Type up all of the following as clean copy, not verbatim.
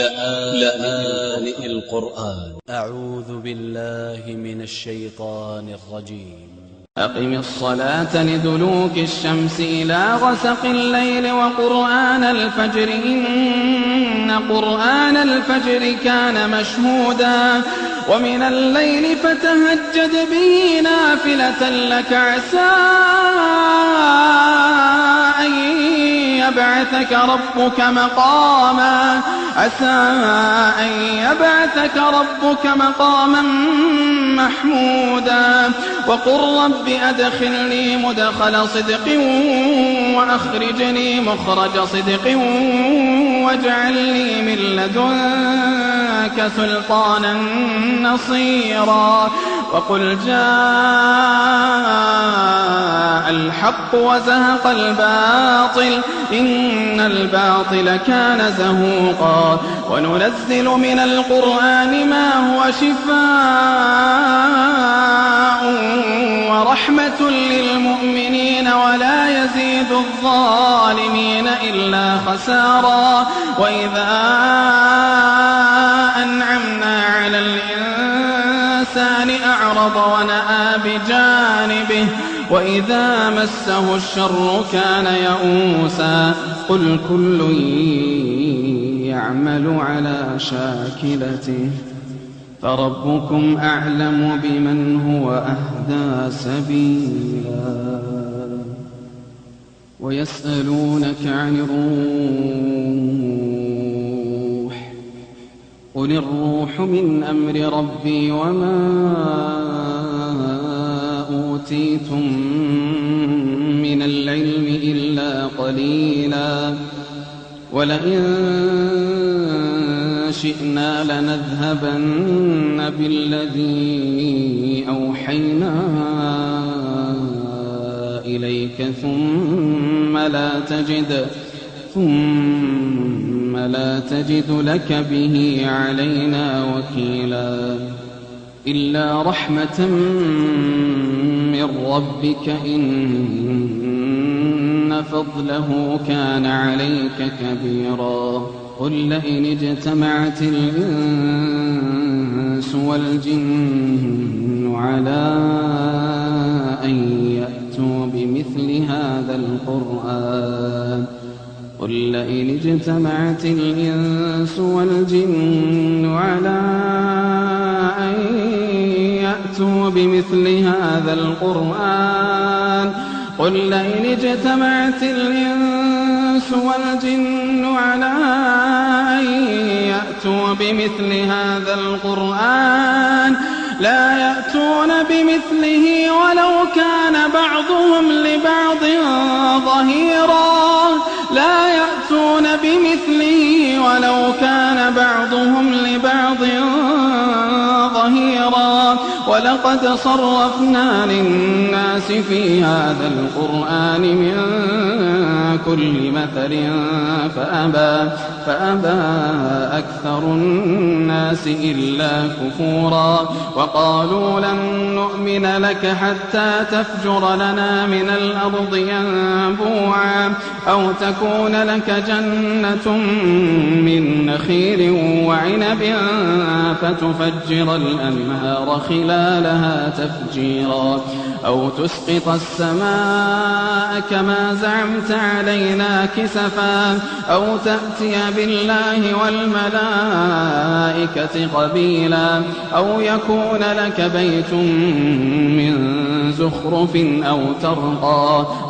لآن القرآن. أ ع و ذ ب ا ل ل ه من ا ل ش ي ط ا ن ا ل ج ي م أقم الصلاة لدلوك الشمس إلى غسق الليل وقرآن الفجر إن قرآن الفجر كان مشهودا ومن الليل فتهجد به نافلة لك عسى أن يبعثك ربك مقاما محمودا وقل رب أدخلني مدخل صدق وأخرجني مخرج صدق واجعل لي من لدنك سلطانا نصيرا وقل جاء الحق وزهق الباطل إن الباطل كان زهوقا وننزل من القرآن ما هو شفاء ورحمة للمؤمنين ولا يزيد الظالمين إلا خسارا وإذا أنعمنا على الإنسان أعرض ونأى بجانبه وإذا مسه الشر كان يئوسا قل كل يعمل على شاكلته فربكم أعلم بمن هو أهدى سبيلا ويسألونك عن الروح قل الروح من أمر ربي وما أوتيتم من العلم إلا قليلا ولئن شئنا لنذهبن بالذي أوحينا إليك ثم لا تجد لك به علينا وكيلا إلا رحمة من ربك إن فضله كان عليك كبيرا قل لئن اجتمعت الإنس والجن على أن يأتوا بمثل هذا القرآن قل لئن اجتمعت الإنس والجن على أن يأتوا بمثل هذا القرآن قل لئن اجتمعت الإنس والجن على أن يأتوا بمثل هذا القرآن لا يأتون بمثله ولو كان بعضهم لبعض ظهيرا لا يأتون بمثله ولو كان بعضهم لبعض ظهيرا ولقد صرفنا للناس في هذا القرآن من كل مثل فأبى أكثر الناس إلا كفورا وقالوا لن نؤمن لك حتى تفجر لنا من الأرض ينبوعا أو تكون لك جنة من نخيل وعنب فتفجر الأنهار خلالها تفجيرا أو تسقط السماء كما زعمت علينا كسفا أو تأتي بالله والملائكة قبيلا أو يكون لك بيت من زخرف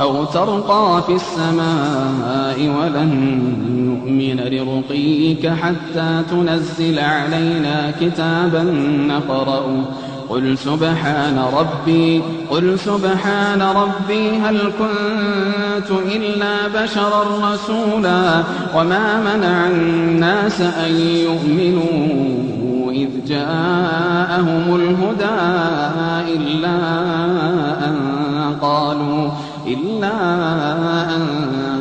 أو ترقى في السماء ولن نؤمن لرقيك حتى تنزل علينا كتابا نقرأه قل سبحان ربي هل كنت إلا بشرا رسولا وما منع الناس أن يؤمنوا إذ جاءهم الهدى إلا أن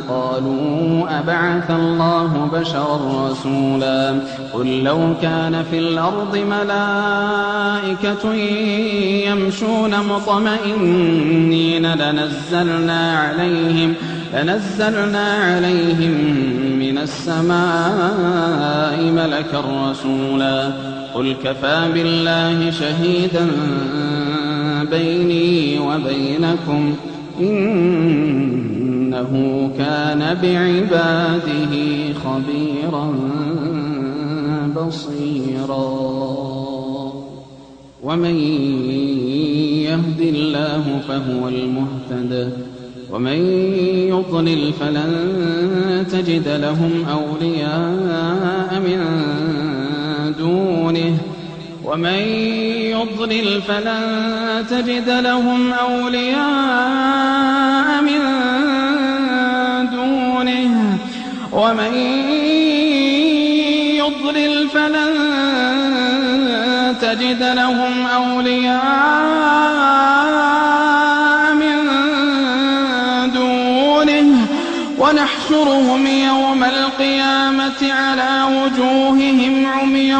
قالوا أبعث الله بشرا رسولا قل لو كان في الأرض ملائكة يمشون مطمئنين لنزلنا عليهم من السماء ملكا رسولا قل كفى بالله شهيدا بيني وبينكم إنه كان بعباده خبيرا بصيرا ومن يهد الله فهو المهتد ومن يضلل فلن تجد لهم أولياء من دونه ونحشرهم يوم القيامة على وجوههم عميا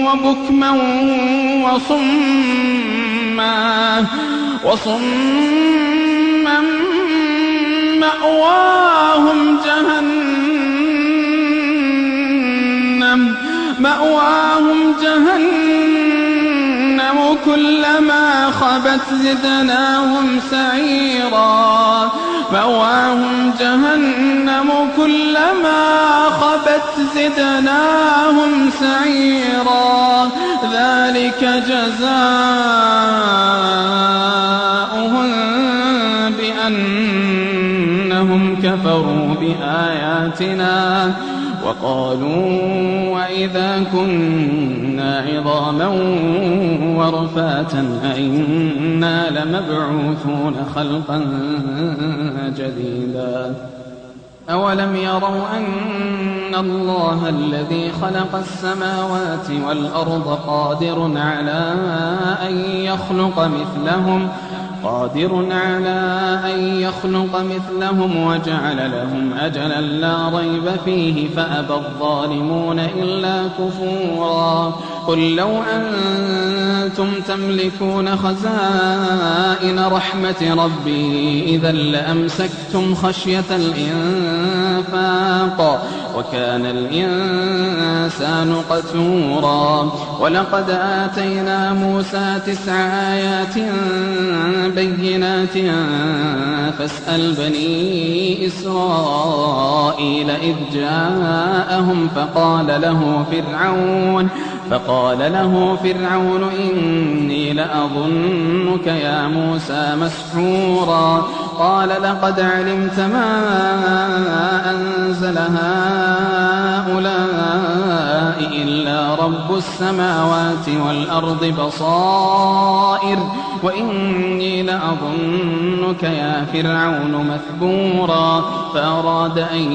وبكما وصما مأواهم جهنم كلما خبت زدناهم سعيرا ذلك جزاؤهم بأنهم كفروا بآياتنا وقالوا وإذا كنا عظاما ورفاتا أئنا لمبعوثون خلقا جديدا أولم يروا أن الله الذي خلق السماوات والأرض قادر على أن يخلق مثلهم وجعل لهم أجلا لا ريب فيه فأبى الظالمون إلا كفورا قل لو أنتم تملكون خزائن رحمة ربي إذا لأمسكتم خشية الإنفاق وكان الإنسان قتورا ولقد آتينا موسى 9 آيات بينات فاسأل بني إسرائيل إذ جاءهم فقال له فرعون إني لأظنك يا موسى مسحورا قال لقد علمت ما أنزل هؤلاء إلا رب السماوات والأرض بصائر وإني لأظنك يا فرعون مثبورا فأراد أن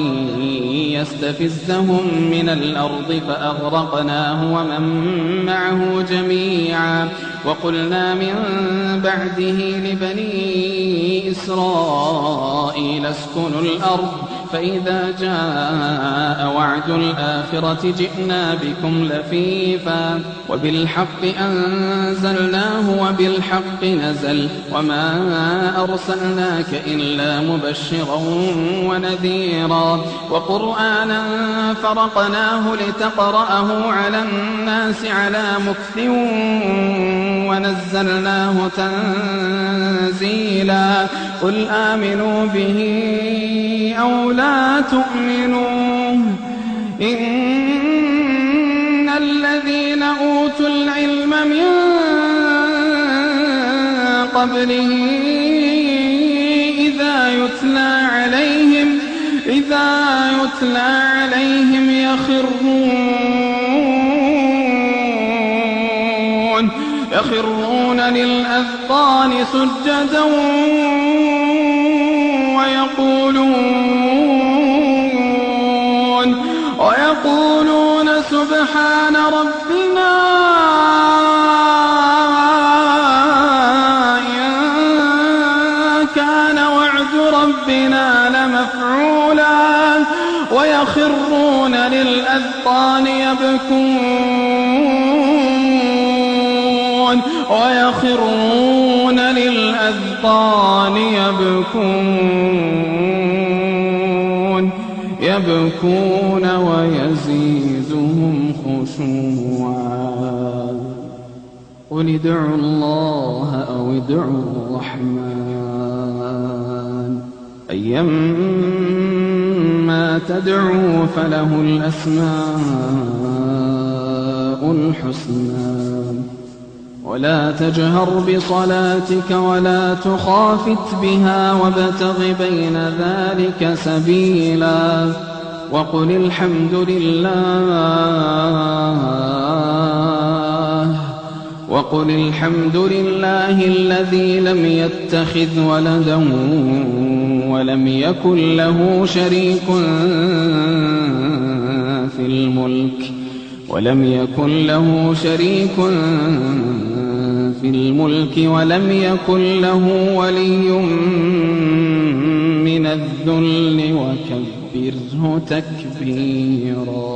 يستفزهم من الأرض فأغرقناه ومن معه جميعا وقلنا من بعده لبني إسرائيل اسكنوا الأرض فإذا جاء وعد الآخرة جئنا بكم لفيفا وبالحق أنزلناه وبالحق نزل وما أرسلناك إلا مبشرا ونذيرا وقرآنا فرقناه لتقرأه على الناس على مكث ونزلناه تنزيلا قل آمنوا به أو لا تؤمنوا إن الذين أوتوا العلم من قبله إذا يتلى عليهم يخرون للأذقان سجدا ويقولون سبحان ربنا إن كان وعد ربنا لمفعولا يبكون ويخرون للأذقان يبكون ويزيدهم خشوعا قل ادعوا الله أو ادعوا الرحمن أيما تدعوا فله الأسماء الحسنى ولا تجهر بصلاتك ولا تخافت بها وابتغ بين ذلك سبيلا وقل الحمد لله الذي لم يتخذ ولدا ولم يكن له شريك في الملك ولم يكن له ولي من الذل وكبره تكبيرا